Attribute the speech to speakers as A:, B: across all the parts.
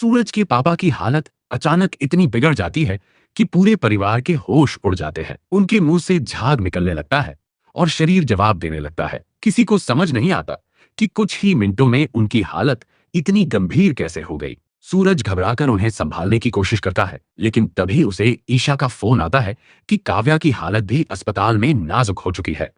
A: सूरज के पापा की हालत अचानक इतनी बिगड़ जाती है कि पूरे परिवार के होश उड़ जाते हैं। उनके मुंह से झाग निकलने लगता है और शरीर जवाब देने लगता है। किसी को समझ नहीं आता कि कुछ ही मिनटों में उनकी हालत इतनी गंभीर कैसे हो गई। सूरज घबराकर उन्हें संभालने की कोशिश करता है, लेकिन तभी उसे ईशा का फोन आता है कि काव्या की हालत भी अस्पताल में नाजुक हो चुकी है।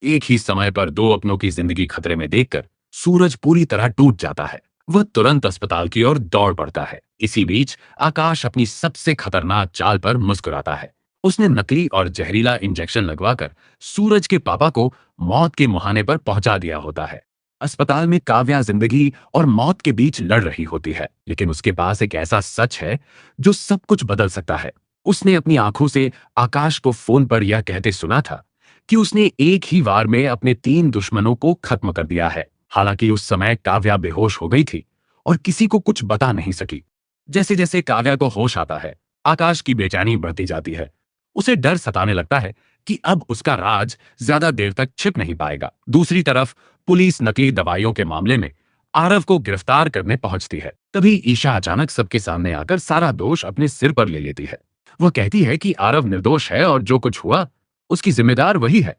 A: एक ही समय पर दो अपनों की जिंदगी खतरे में देखकर सूरज पूरी तरह टूट जाता है। वह तुरंत अस्पताल की ओर दौड़ पड़ता है। इसी बीच आकाश अपनी सबसे खतरनाक चाल पर मुस्कुराता है। उसने नकली और जहरीला इंजेक्शन लगवाकर सूरज के पापा को मौत के मुहाने पर पहुंचा दिया होता है। अस्पताल में काव्या जिंदगी और मौत के बीच लड़ रही होती है, लेकिन उसके पास एक ऐसा सच है जो सब कुछ बदल सकता है। उसने अपनी आंखों से आकाश को फोन पर यह कहते सुना था कि उसने एक ही वार में अपने 3 दुश्मनों को खत्म कर दिया है। हालांकि उस समय काव्या बेहोश हो गई थी और किसी को कुछ बता नहीं सकी। जैसे जैसे काव्या को होश आता है, आकाश की बेचैनी बढ़ती जाती है। उसे डर सताने लगता है कि अब उसका राज ज्यादा देर तक छिप नहीं पाएगा। दूसरी तरफ पुलिस नकली दवाइयों के मामले में आरव को गिरफ्तार करने पहुंचती है। तभी ईशा अचानक सबके सामने आकर सारा दोष अपने सिर पर ले लेती है। वह कहती है कि आरव निर्दोष है और जो कुछ हुआ उसकी जिम्मेदार वही है।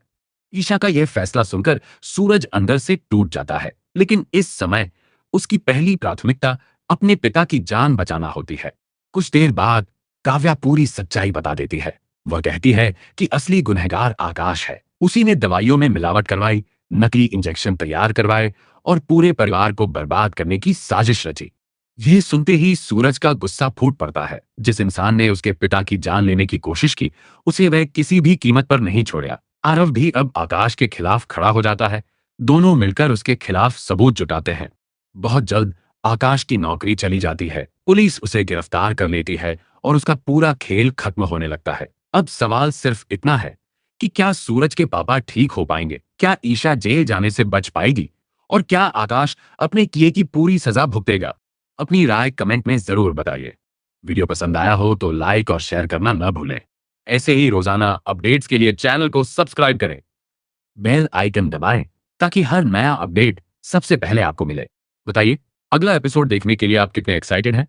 A: ईशा का यह फैसला सुनकर सूरज अंदर से टूट जाता है, लेकिन इस समय उसकी पहली प्राथमिकता अपने पिता की जान बचाना होती है। कुछ देर बाद काव्या पूरी सच्चाई बता देती है। वह कहती है कि असली गुनहगार आकाश है। उसी ने दवाइयों में मिलावट करवाई, नकली इंजेक्शन तैयार करवाए और पूरे परिवार को बर्बाद करने की साजिश रची। यह सुनते ही सूरज का गुस्सा फूट पड़ता है। जिस इंसान ने उसके पिता की जान लेने की कोशिश की, उसे वह किसी भी कीमत पर नहीं छोड़ा। आरव भी अब आकाश के खिलाफ खड़ा हो जाता है। दोनों मिलकर उसके खिलाफ सबूत जुटाते हैं। बहुत जल्द आकाश की नौकरी चली जाती है। पुलिस उसे गिरफ्तार कर लेती है और उसका पूरा खेल खत्म होने लगता है। अब सवाल सिर्फ इतना है कि क्या सूरज के पापा ठीक हो पाएंगे? क्या ईशा जेल जाने से बच पाएगी? और क्या आकाश अपने किए की पूरी सजा भुगतेगा? अपनी राय कमेंट में जरूर बताइए। वीडियो पसंद आया हो तो लाइक और शेयर करना न भूलें। ऐसे ही रोजाना अपडेट्स के लिए चैनल को सब्सक्राइब करें, बेल आइकन दबाएं ताकि हर नया अपडेट सबसे पहले आपको मिले। बताइए, अगला एपिसोड देखने के लिए आप कितने एक्साइटेड हैं?